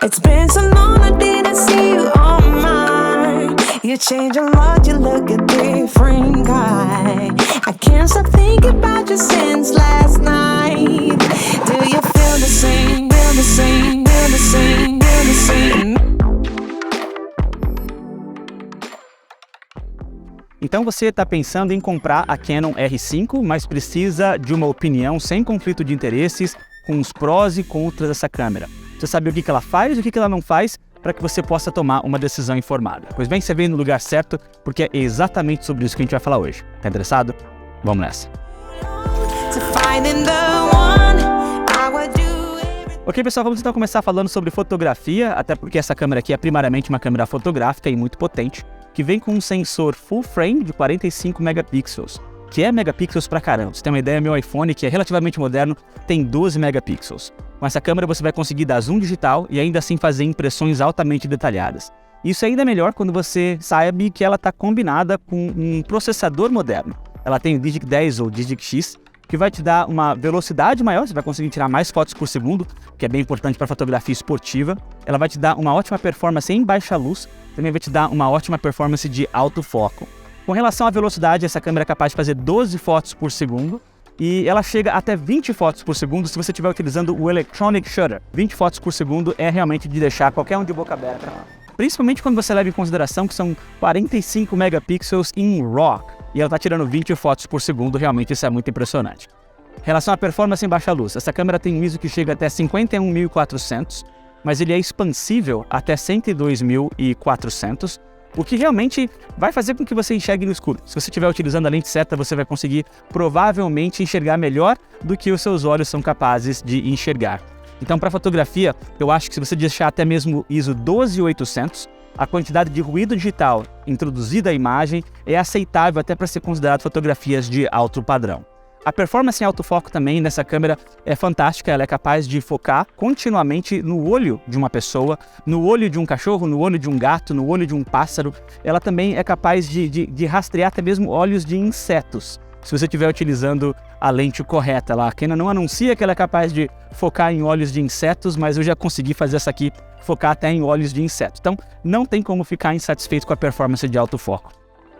It's been so long I didn't see you on mine. You change a lot, you look a different guy. I can't stop thinking about you since last night. Do you feel the same, feel the same, feel the same, feel the same? Então você está pensando em comprar a Canon R5, mas precisa de uma opinião sem conflito de interesses, com os prós e contras dessa câmera. Você sabe o que ela faz e o que ela não faz para que você possa tomar uma decisão informada. Pois bem, você veio no lugar certo, porque é exatamente sobre isso que a gente vai falar hoje. Tá interessado? Vamos nessa! Ok, pessoal, vamos então começar falando sobre fotografia, até porque essa câmera aqui é primariamente uma câmera fotográfica e muito potente, que vem com um sensor full frame de 45 megapixels, que é megapixels pra caramba. Você tem uma ideia, meu iPhone, que é relativamente moderno, tem 12 megapixels. Com essa câmera você vai conseguir dar zoom digital e ainda assim fazer impressões altamente detalhadas. Isso ainda é melhor quando você sabe que ela está combinada com um processador moderno. Ela tem o Digic 10 ou Digic X, que vai te dar uma velocidade maior, você vai conseguir tirar mais fotos por segundo, que é bem importante para fotografia esportiva. Ela vai te dar uma ótima performance em baixa luz, também vai te dar uma ótima performance de alto foco. Com relação à velocidade, essa câmera é capaz de fazer 12 fotos por segundo, e ela chega até 20 fotos por segundo se você estiver utilizando o Electronic Shutter. 20 fotos por segundo é realmente de deixar qualquer um de boca aberta. Principalmente quando você leva em consideração que são 45 megapixels em RAW, e ela está tirando 20 fotos por segundo, realmente isso é muito impressionante. Em relação à performance em baixa luz, essa câmera tem um ISO que chega até 51.400, mas ele é expansível até 102.400, o que realmente vai fazer com que você enxergue no escuro. Se você estiver utilizando a lente certa, você vai conseguir provavelmente enxergar melhor do que os seus olhos são capazes de enxergar. Então, para fotografia, eu acho que se você deixar até mesmo ISO 12800, a quantidade de ruído digital introduzida à imagem é aceitável até para ser considerado fotografias de alto padrão. A performance em alto foco também nessa câmera é fantástica, ela é capaz de focar continuamente no olho de uma pessoa, no olho de um cachorro, no olho de um gato, no olho de um pássaro. Ela também é capaz de rastrear até mesmo olhos de insetos, se você estiver utilizando a lente correta. A Canon não anuncia que ela é capaz de focar em olhos de insetos, mas eu já consegui fazer essa aqui focar até em olhos de insetos. Então, não tem como ficar insatisfeito com a performance de alto foco.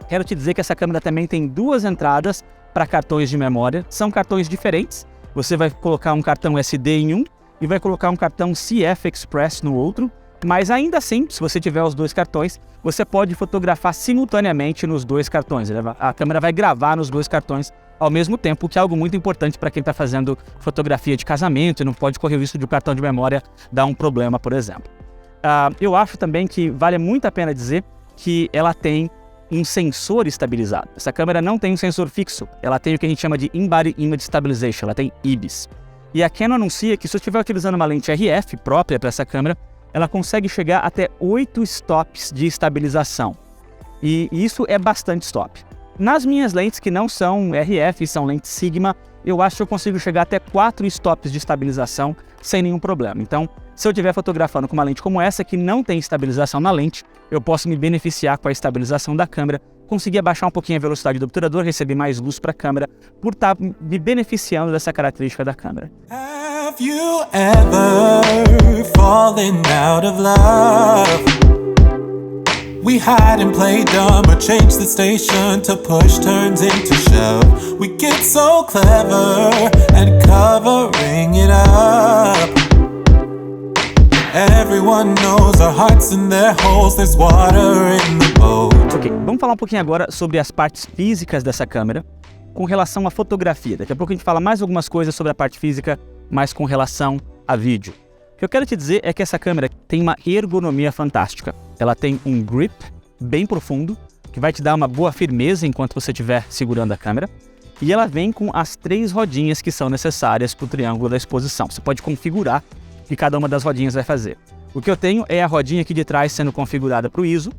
Quero te dizer que essa câmera também tem duas entradas para cartões de memória. São cartões diferentes. Você vai colocar um cartão SD em um e vai colocar um cartão CF Express no outro. Mas ainda assim, se você tiver os dois cartões, você pode fotografar simultaneamente nos dois cartões. A câmera vai gravar nos dois cartões ao mesmo tempo, que é algo muito importante para quem está fazendo fotografia de casamento e não pode correr o risco de o cartão de memória dar um problema, por exemplo. Eu acho também que vale muito a pena dizer que ela tem um sensor estabilizado. Essa câmera não tem um sensor fixo, ela tem o que a gente chama de In-Body Image Stabilization, ela tem IBIS. E a Canon anuncia que se eu estiver utilizando uma lente RF própria para essa câmera, ela consegue chegar até 8 stops de estabilização. E isso é bastante stop. Nas minhas lentes que não são RF, são lentes Sigma, eu acho que eu consigo chegar até 4 stops de estabilização sem nenhum problema. Então, se eu estiver fotografando com uma lente como essa, que não tem estabilização na lente, eu posso me beneficiar com a estabilização da câmera, conseguir abaixar um pouquinho a velocidade do obturador, receber mais luz para a câmera, por estar me beneficiando dessa característica da câmera. Have you ever fallen out of love? We hide and play dumb or change the station to push turns into shove. We get so clever at covering it up. Everyone knows our hearts in their holes, there's water in the boat. Ok, vamos falar um pouquinho agora sobre as partes físicas dessa câmera com relação à fotografia. Daqui a pouco a gente fala mais algumas coisas sobre a parte física, mas com relação a vídeo. O que eu quero te dizer é que essa câmera tem uma ergonomia fantástica. Ela tem um grip bem profundo, que vai te dar uma boa firmeza enquanto você estiver segurando a câmera. E ela vem com as 3 rodinhas que são necessárias para o triângulo da exposição. Você pode configurar o que cada uma das rodinhas vai fazer. O que eu tenho é a rodinha aqui de trás sendo configurada para o ISO,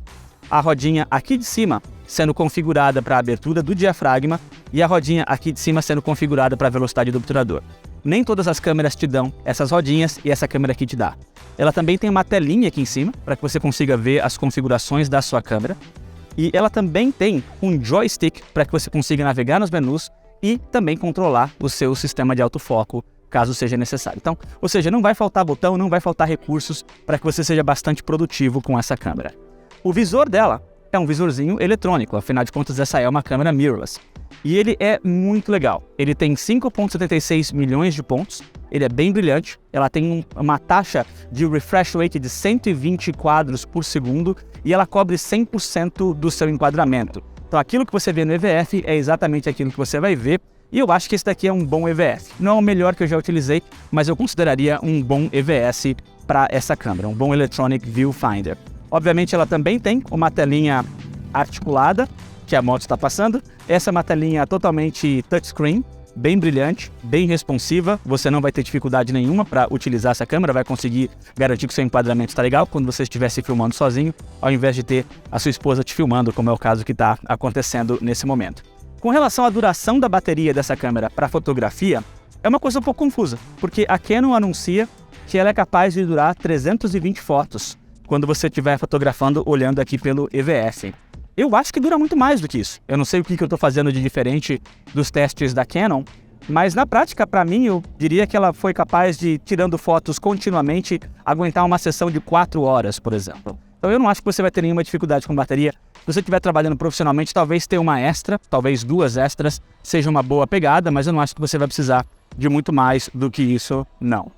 a rodinha aqui de cima sendo configurada para a abertura do diafragma e a rodinha aqui de cima sendo configurada para a velocidade do obturador. Nem todas as câmeras te dão essas rodinhas e essa câmera aqui te dá. Ela também tem uma telinha aqui em cima para que você consiga ver as configurações da sua câmera. E ela também tem um joystick para que você consiga navegar nos menus e também controlar o seu sistema de autofoco caso seja necessário. Então, ou seja, não vai faltar botão, não vai faltar recursos para que você seja bastante produtivo com essa câmera. O visor dela é um visorzinho eletrônico, afinal de contas essa é uma câmera mirrorless. E ele é muito legal. Ele tem 5,76 milhões de pontos, ele é bem brilhante, ela tem uma taxa de refresh rate de 120 quadros por segundo e ela cobre 100% do seu enquadramento. Então aquilo que você vê no EVF é exatamente aquilo que você vai ver, e eu acho que esse daqui é um bom EVF. Não é o melhor que eu já utilizei, mas eu consideraria um bom EVS para essa câmera, um bom Electronic Viewfinder. Obviamente ela também tem uma telinha articulada, que a moto está passando. Essa é uma telinha totalmente touchscreen, bem brilhante, bem responsiva. Você não vai ter dificuldade nenhuma para utilizar essa câmera, vai conseguir garantir que seu enquadramento está legal quando você estiver se filmando sozinho, ao invés de ter a sua esposa te filmando, como é o caso que está acontecendo nesse momento. Com relação à duração da bateria dessa câmera para fotografia, é uma coisa um pouco confusa, porque a Canon anuncia que ela é capaz de durar 320 fotos quando você estiver fotografando olhando aqui pelo EVF. Eu acho que dura muito mais do que isso. Eu não sei o que eu estou fazendo de diferente dos testes da Canon, mas na prática, para mim, eu diria que ela foi capaz de, tirando fotos continuamente, aguentar uma sessão de 4 horas, por exemplo. Então eu não acho que você vai ter nenhuma dificuldade com bateria. Se você estiver trabalhando profissionalmente, talvez ter uma extra, talvez 2 extras, seja uma boa pegada, mas eu não acho que você vai precisar de muito mais do que isso, não.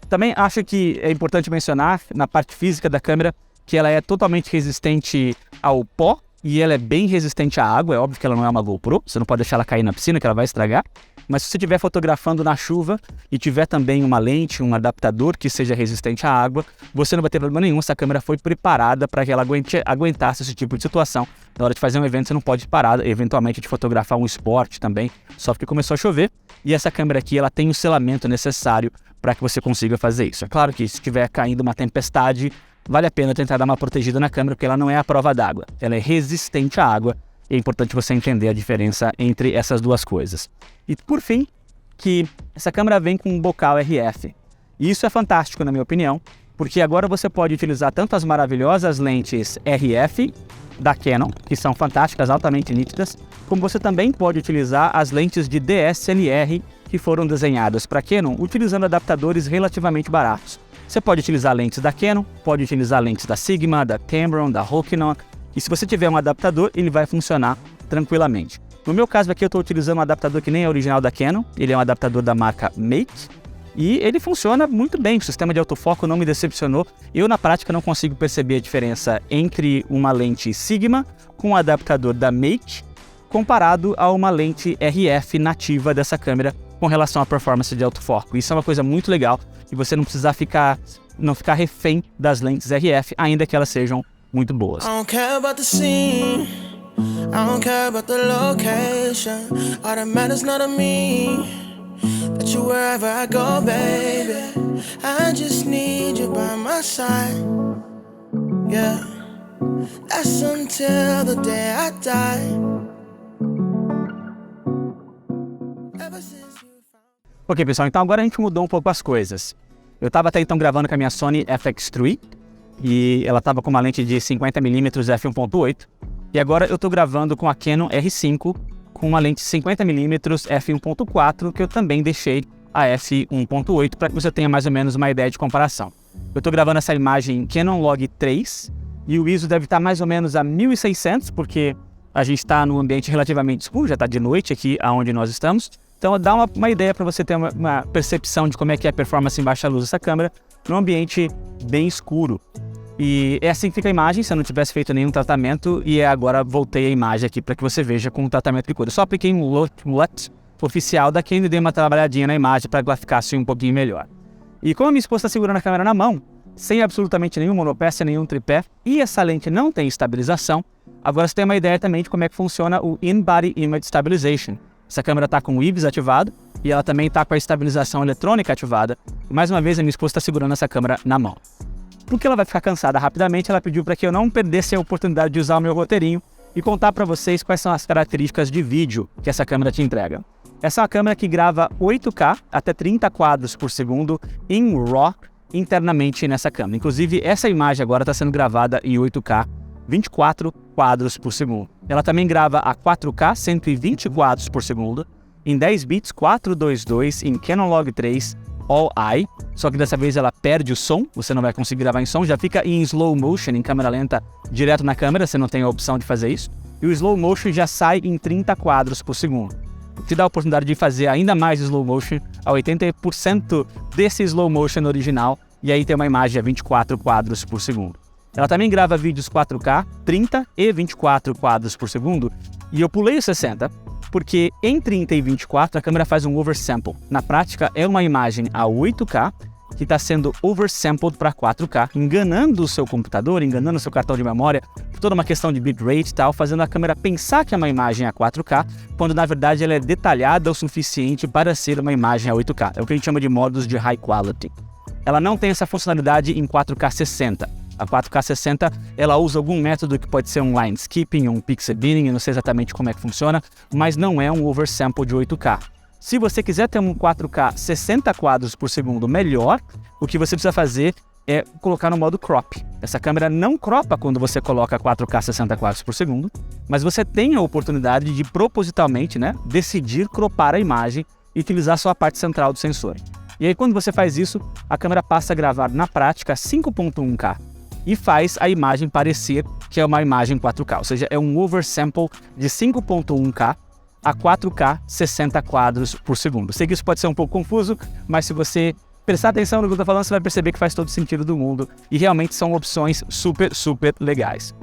Também acho que é importante mencionar, na parte física da câmera, que ela é totalmente resistente ao pó, e ela é bem resistente à água. É óbvio que ela não é uma GoPro, você não pode deixar ela cair na piscina que ela vai estragar, mas se você estiver fotografando na chuva e tiver também uma lente, um adaptador que seja resistente à água, você não vai ter problema nenhum. Essa câmera foi preparada para que ela aguentasse esse tipo de situação. Na hora de fazer um evento você não pode parar, eventualmente de fotografar um esporte também, só porque começou a chover, e essa câmera aqui ela tem o selamento necessário para que você consiga fazer isso. É claro que se estiver caindo uma tempestade, vale a pena tentar dar uma protegida na câmera, porque ela não é a prova d'água, ela é resistente à água, e é importante você entender a diferença entre essas duas coisas. E por fim, que essa câmera vem com um bocal RF, e isso é fantástico na minha opinião, porque agora você pode utilizar tanto as maravilhosas lentes RF da Canon, que são fantásticas, altamente nítidas, como você também pode utilizar as lentes de DSLR que foram desenhadas para Canon, utilizando adaptadores relativamente baratos. Você pode utilizar lentes da Canon, pode utilizar lentes da Sigma, da Tamron, da Rokinon, e se você tiver um adaptador, ele vai funcionar tranquilamente. No meu caso aqui eu estou utilizando um adaptador que nem é original da Canon, ele é um adaptador da marca Make, e ele funciona muito bem, o sistema de autofoco não me decepcionou. Eu na prática não consigo perceber a diferença entre uma lente Sigma com um adaptador da Make, comparado a uma lente RF nativa dessa câmera com relação à performance de autofoco. Isso é uma coisa muito legal, e você não precisa ficar refém das lentes RF, ainda que elas sejam muito boas. I don't care about the scene, I don't care about the location. All that matters not to me, that you wherever I go, baby. I just need you by my side, yeah. That's until the day I die. Ever since you found... Ok, pessoal, então agora a gente mudou um pouco as coisas. Eu estava até então gravando com a minha Sony FX3, e ela estava com uma lente de 50mm f1.8, e agora eu estou gravando com a Canon R5 com uma lente 50mm f1.4, que eu também deixei a f1.8 para que você tenha mais ou menos uma ideia de comparação. Eu estou gravando essa imagem em Canon Log 3 e o ISO deve estar mais ou menos a 1600, porque a gente está num ambiente relativamente escuro, já está de noite aqui onde nós estamos. Então dá uma ideia para você ter uma percepção de como é que é a performance em baixa luz dessa câmera num ambiente bem escuro. E é assim que fica a imagem, se eu não tivesse feito nenhum tratamento, e agora voltei a imagem aqui para que você veja com o tratamento de cor. Eu só apliquei um LUT oficial da Canon e dei uma trabalhadinha na imagem para que ela ficasse um pouquinho melhor. E como a minha esposa está segurando a câmera na mão, sem absolutamente nenhum monopé, sem nenhum tripé, e essa lente não tem estabilização, agora você tem uma ideia também de como é que funciona o In-Body Image Stabilization. Essa câmera está com o IBIS ativado e ela também está com a estabilização eletrônica ativada. E mais uma vez a minha esposa está segurando essa câmera na mão. Porque ela vai ficar cansada rapidamente, ela pediu para que eu não perdesse a oportunidade de usar o meu roteirinho e contar para vocês quais são as características de vídeo que essa câmera te entrega. Essa é uma câmera que grava 8K até 30 quadros por segundo em RAW internamente nessa câmera. Inclusive essa imagem agora está sendo gravada em 8K, 24 quadros por segundo. Ela também grava a 4K, 120 quadros por segundo, em 10 bits 422 em Canon Log 3 All-I, só que dessa vez ela perde o som, você não vai conseguir gravar em som, já fica em slow motion, em câmera lenta, direto na câmera, você não tem a opção de fazer isso. E o slow motion já sai em 30 quadros por segundo, o que te dá a oportunidade de fazer ainda mais slow motion, a 80% desse slow motion original, e aí tem uma imagem a 24 quadros por segundo. Ela também grava vídeos 4K, 30 e 24 quadros por segundo, e eu pulei o 60, porque em 30 e 24 a câmera faz um oversample. Na prática, é uma imagem a 8K que está sendo oversampled para 4K, enganando o seu computador, enganando o seu cartão de memória, toda uma questão de bitrate e tal, fazendo a câmera pensar que é uma imagem a 4K, quando na verdade ela é detalhada o suficiente para ser uma imagem a 8K. É o que a gente chama de modos de high quality. Ela não tem essa funcionalidade em 4K 60. A 4K 60, ela usa algum método que pode ser um line skipping, um pixel binning, eu não sei exatamente como é que funciona, mas não é um oversample de 8K. Se você quiser ter um 4K 60 quadros por segundo melhor, o que você precisa fazer é colocar no modo crop. Essa câmera não cropa quando você coloca 4K 60 quadros por segundo, mas você tem a oportunidade de propositalmente, decidir cropar a imagem e utilizar só a parte central do sensor. E aí quando você faz isso, a câmera passa a gravar na prática 5.1K. E faz a imagem parecer que é uma imagem 4K, ou seja, é um oversample de 5.1K a 4K 60 quadros por segundo. Sei que isso pode ser um pouco confuso, mas se você prestar atenção no que eu estou falando, você vai perceber que faz todo sentido do mundo e realmente são opções super legais.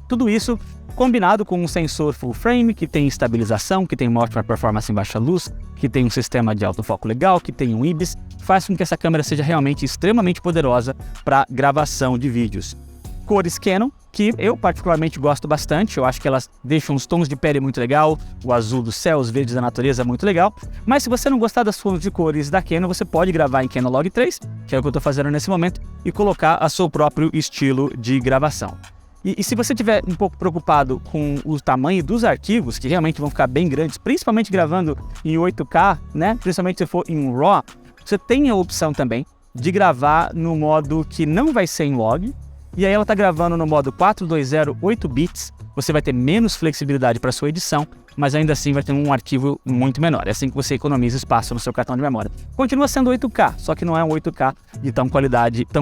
Tudo isso combinado com um sensor full frame, que tem estabilização, que tem uma ótima performance em baixa luz, que tem um sistema de autofoco legal, que tem um IBIS, faz com que essa câmera seja realmente extremamente poderosa para gravação de vídeos. Cores Canon, que eu particularmente gosto bastante, eu acho que elas deixam os tons de pele muito legal, o azul do céu, os verdes da natureza muito legal, mas se você não gostar das fontes de cores da Canon, você pode gravar em Canon Log 3, que é o que eu estou fazendo nesse momento, e colocar a seu próprio estilo de gravação. E se você estiver um pouco preocupado com o tamanho dos arquivos, que realmente vão ficar bem grandes, principalmente gravando em 8K, principalmente se for em RAW, você tem a opção também de gravar no modo que não vai ser em log, e aí ela está gravando no modo 420 8 bits, você vai ter menos flexibilidade para sua edição, mas ainda assim vai ter um arquivo muito menor. É assim que você economiza espaço no seu cartão de memória. Continua sendo 8K, só que não é um 8K de tão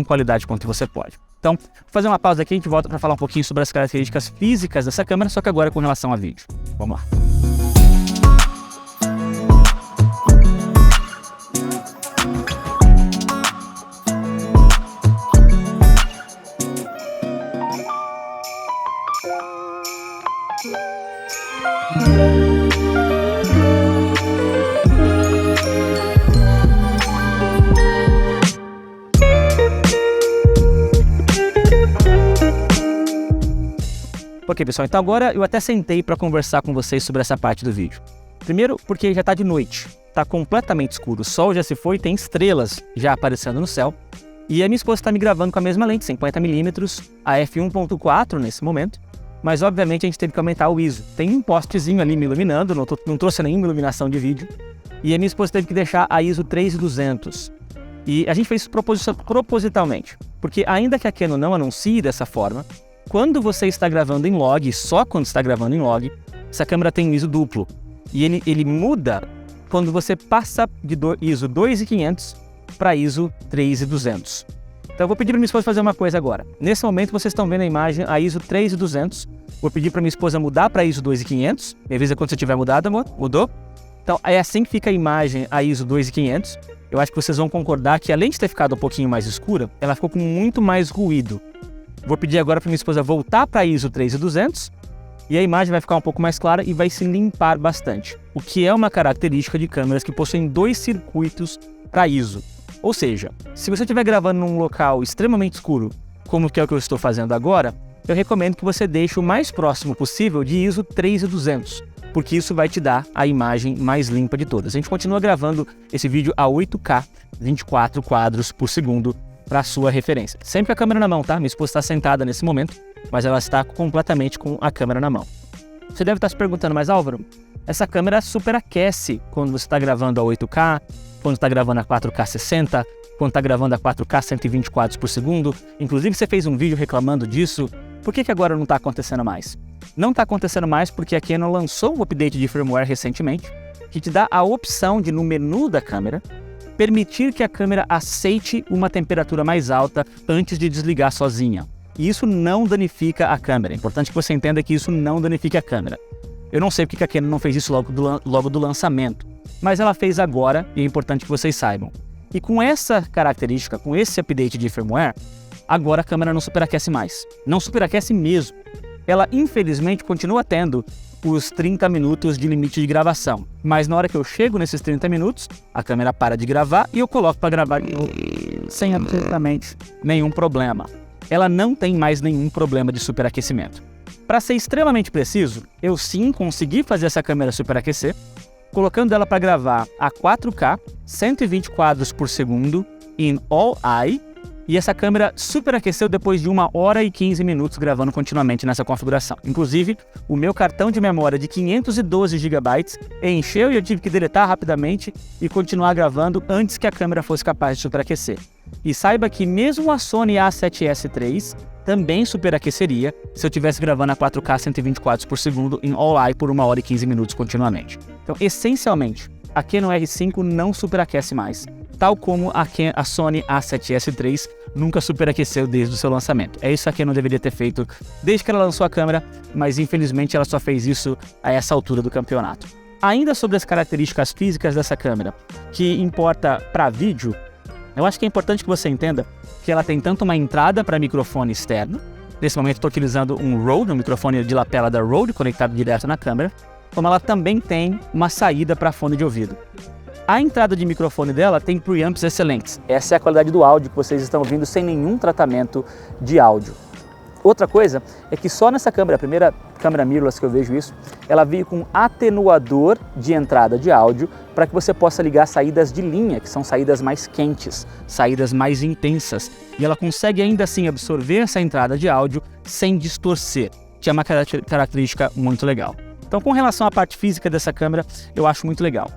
qualidade quanto você pode. Então, vou fazer uma pausa aqui e a gente volta para falar um pouquinho sobre as características físicas dessa câmera, só que agora com relação a vídeo. Vamos lá. Ok, pessoal, então agora eu até sentei para conversar com vocês sobre essa parte do vídeo. Primeiro, porque já está de noite, está completamente escuro, o sol já se foi, tem estrelas já aparecendo no céu. E a minha esposa está me gravando com a mesma lente, 50mm, a f1.4 nesse momento, mas obviamente a gente teve que aumentar o ISO. Tem um postezinho ali me iluminando, não trouxe nenhuma iluminação de vídeo, e a minha esposa teve que deixar a ISO 3200. E a gente fez isso propositalmente, porque ainda que a Canon não anuncie dessa forma, quando você está gravando em log, só quando está gravando em log, essa câmera tem um ISO duplo. E ele muda quando você passa de ISO 2500 para ISO 3200. Então eu vou pedir para minha esposa fazer uma coisa agora. Nesse momento vocês estão vendo a imagem a ISO 3200. Vou pedir para minha esposa mudar para ISO 2500. Me avisa quando você tiver mudado, amor. Mudou? Então é assim que fica a imagem a ISO 2500. Eu acho que vocês vão concordar que além de ter ficado um pouquinho mais escura, ela ficou com muito mais ruído. Vou pedir agora para minha esposa voltar para ISO 3200 e a imagem vai ficar um pouco mais clara e vai se limpar bastante, o que é uma característica de câmeras que possuem 2 circuitos para ISO. Ou seja, se você estiver gravando num local extremamente escuro, como que é o que eu estou fazendo agora, eu recomendo que você deixe o mais próximo possível de ISO 3200, porque isso vai te dar a imagem mais limpa de todas. A gente continua gravando esse vídeo a 8K, 24 quadros por segundo, para sua referência. Sempre com a câmera na mão, tá? Minha esposa está sentada nesse momento, mas ela está completamente com a câmera na mão. Você deve estar se perguntando, mas Álvaro, essa câmera superaquece quando você está gravando a 8K, quando está gravando a 4K 60, quando está gravando a 4K 120 quadros por segundo. Inclusive você fez um vídeo reclamando disso. Por que agora não está acontecendo mais? Não está acontecendo mais porque a Canon lançou um update de firmware recentemente, que te dá a opção de, no menu da câmera, permitir que a câmera aceite uma temperatura mais alta antes de desligar sozinha. E isso não danifica a câmera. É importante que você entenda que isso não danifica a câmera. Eu não sei porque a Canon não fez isso logo do lançamento, mas ela fez agora e é importante que vocês saibam. E com essa característica, com esse update de firmware, agora a câmera não superaquece mais. Não superaquece mesmo. Ela, infelizmente, continua tendo os 30 minutos de limite de gravação. Mas na hora que eu chego nesses 30 minutos, a câmera para de gravar e eu coloco para gravar de novo, sem absolutamente nenhum problema. Ela não tem mais nenhum problema de superaquecimento. Para ser extremamente preciso, eu sim consegui fazer essa câmera superaquecer, colocando ela para gravar a 4K, 120 quadros por segundo, em All-Eye, e essa câmera superaqueceu depois de 1 hora e 15 minutos gravando continuamente nessa configuração. Inclusive, o meu cartão de memória de 512 GB encheu e eu tive que deletar rapidamente e continuar gravando antes que a câmera fosse capaz de superaquecer. E saiba que mesmo a Sony A7S III também superaqueceria se eu estivesse gravando a 4K 120 quadros por segundo em All-Eye por 1 hora e 15 minutos continuamente. Então, essencialmente, a Canon R5 não superaquece mais, tal como a Sony A7S III nunca superaqueceu desde o seu lançamento. É isso que a Canon deveria ter feito desde que ela lançou a câmera, mas infelizmente ela só fez isso a essa altura do campeonato. Ainda sobre as características físicas dessa câmera, que importa para vídeo, eu acho que é importante que você entenda que ela tem tanto uma entrada para microfone externo, nesse momento estou utilizando um Rode, um microfone de lapela da Rode conectado direto na câmera, como ela também tem uma saída para fone de ouvido. A entrada de microfone dela tem preamps excelentes. Essa é a qualidade do áudio que vocês estão ouvindo sem nenhum tratamento de áudio. Outra coisa é que só nessa câmera, a primeira câmera mirrorless que eu vejo isso, ela veio com atenuador de entrada de áudio para que você possa ligar saídas de linha, que são saídas mais quentes, saídas mais intensas. E ela consegue ainda assim absorver essa entrada de áudio sem distorcer, que é uma característica muito legal. Então, com relação à parte física dessa câmera, eu acho muito legal.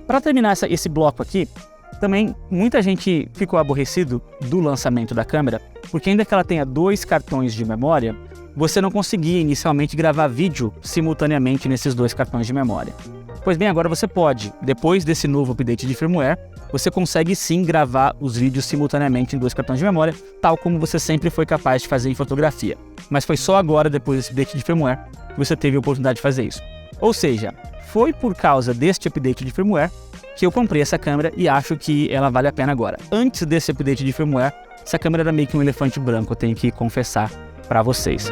Para terminar esse bloco aqui, também muita gente ficou aborrecido do lançamento da câmera, porque ainda que ela tenha 2 cartões de memória, você não conseguia inicialmente gravar vídeo simultaneamente nesses 2 cartões de memória. Pois bem, agora você pode. Depois desse novo update de firmware, você consegue sim gravar os vídeos simultaneamente em 2 cartões de memória, tal como você sempre foi capaz de fazer em fotografia. Mas foi só agora, depois desse update de firmware, que você teve a oportunidade de fazer isso. Ou seja, foi por causa deste update de firmware que eu comprei essa câmera e acho que ela vale a pena agora. Antes desse update de firmware, essa câmera era meio que um elefante branco, eu tenho que confessar para vocês.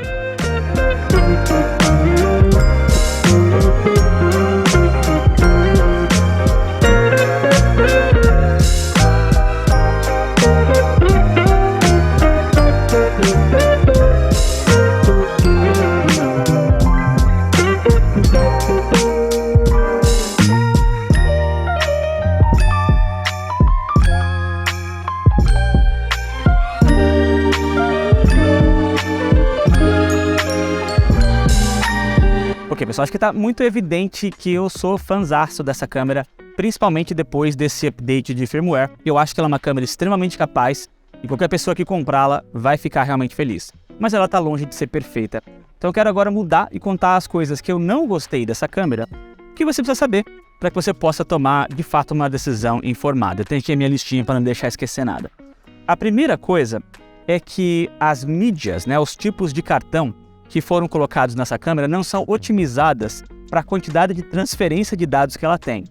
Ok, pessoal, acho que está muito evidente que eu sou fãzaço dessa câmera, principalmente depois desse update de firmware. Eu acho que ela é uma câmera extremamente capaz e qualquer pessoa que comprá-la vai ficar realmente feliz. Mas ela está longe de ser perfeita. Então eu quero agora mudar e contar as coisas que eu não gostei dessa câmera, que você precisa saber para que você possa tomar, de fato, uma decisão informada. Eu tenho aqui a minha listinha para não deixar esquecer nada. A primeira coisa é que as mídias, os tipos de cartão que foram colocados nessa câmera não são otimizadas para a quantidade de transferência de dados que ela tem.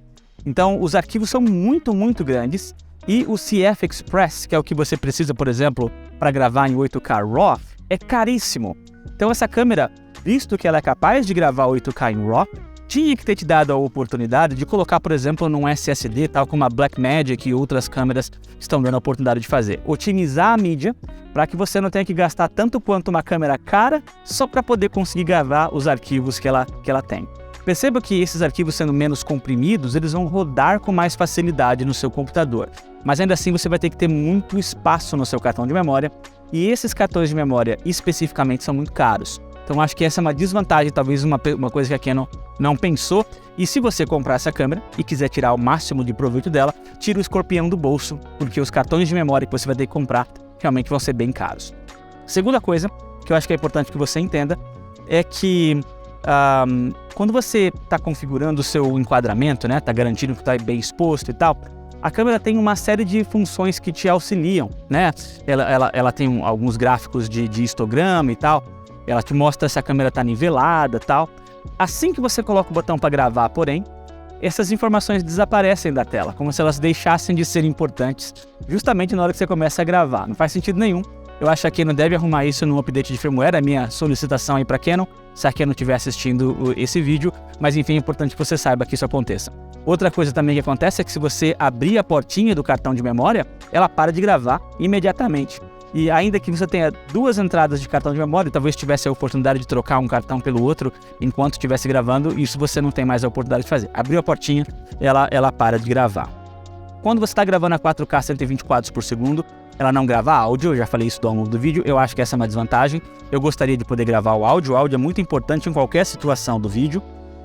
Então, os arquivos são muito, muito grandes e o CF Express, que é o que você precisa, por exemplo, para gravar em 8K RAW, é caríssimo. Então, essa câmera, visto que ela é capaz de gravar 8K em RAW, tinha que ter te dado a oportunidade de colocar, por exemplo, num SSD, tal como a Blackmagic e outras câmeras estão dando a oportunidade de fazer. Otimizar a mídia para que você não tenha que gastar tanto quanto uma câmera cara só para poder conseguir gravar os arquivos que ela tem. Perceba que esses arquivos sendo menos comprimidos, eles vão rodar com mais facilidade no seu computador. Mas ainda assim você vai ter que ter muito espaço no seu cartão de memória e esses cartões de memória especificamente são muito caros. Então acho que essa é uma desvantagem, talvez uma coisa que a Canon não pensou. E se você comprar essa câmera e quiser tirar o máximo de proveito dela, tira o escorpião do bolso, porque os cartões de memória que você vai ter que comprar realmente vão ser bem caros. Segunda coisa que eu acho que é importante que você entenda é que quando você está configurando o seu enquadramento, né, está garantindo que está bem exposto e tal, a câmera tem uma série de funções que te auxiliam, né? Ela tem alguns gráficos de histograma e tal, ela te mostra se a câmera está nivelada e tal. Assim que você coloca o botão para gravar, porém, essas informações desaparecem da tela, como se elas deixassem de ser importantes justamente na hora que você começa a gravar. Não faz sentido nenhum. Eu acho que a Canon deve arrumar isso no update de firmware, a minha solicitação aí para a Canon, se a Canon estiver assistindo esse vídeo, mas enfim, é importante que você saiba que isso aconteça. Outra coisa também que acontece é que se você abrir a portinha do cartão de memória, ela para de gravar imediatamente. E ainda que você tenha 2 entradas de cartão de memória, talvez tivesse a oportunidade de trocar um cartão pelo outro enquanto estivesse gravando, isso você não tem mais a oportunidade de fazer. Abriu a portinha, ela para de gravar. Quando você está gravando a 4K 120 quadros por segundo, ela não grava áudio, eu já falei isso ao longo do vídeo, eu acho que essa é uma desvantagem. Eu gostaria de poder gravar o áudio é muito importante em qualquer situação do vídeo.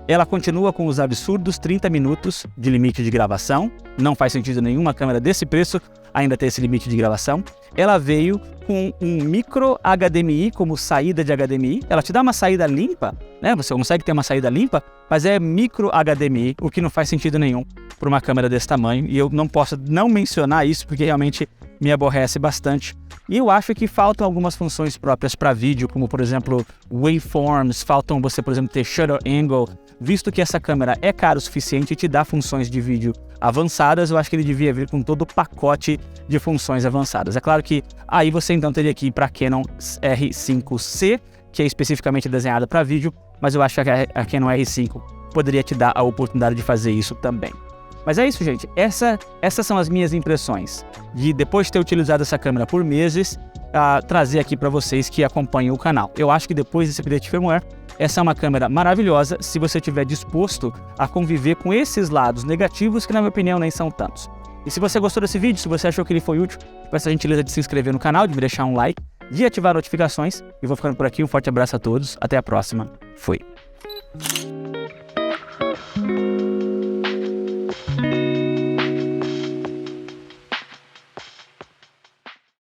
Ela continua com os absurdos 30 minutos de limite de gravação, não faz sentido nenhum uma câmera desse preço ainda ter esse limite de gravação. Ela veio com um micro HDMI como saída de HDMI, ela te dá uma saída limpa, né? Você consegue ter uma saída limpa, mas é micro HDMI, o que não faz sentido nenhum para uma câmera desse tamanho, e eu não posso não mencionar isso porque realmente me aborrece bastante. E eu acho que faltam algumas funções próprias para vídeo, como por exemplo waveforms, faltam você, por exemplo, ter shutter angle. Visto que essa câmera é cara o suficiente e te dá funções de vídeo avançadas, eu acho que ele devia vir com todo o pacote de funções avançadas. É claro que aí você então teria que ir para a Canon R5C, que é especificamente desenhada para vídeo, mas eu acho que a Canon R5 poderia te dar a oportunidade de fazer isso também. Mas é isso, gente. Essas são as minhas impressões de, depois de ter utilizado essa câmera por meses, trazer aqui para vocês que acompanham o canal. Eu acho que depois desse update de firmware, essa é uma câmera maravilhosa se você estiver disposto a conviver com esses lados negativos que, na minha opinião, nem são tantos. E se você gostou desse vídeo, se você achou que ele foi útil, peço a gentileza de se inscrever no canal, de me deixar um like, de ativar notificações. E vou ficando por aqui. Um forte abraço a todos. Até a próxima. Fui.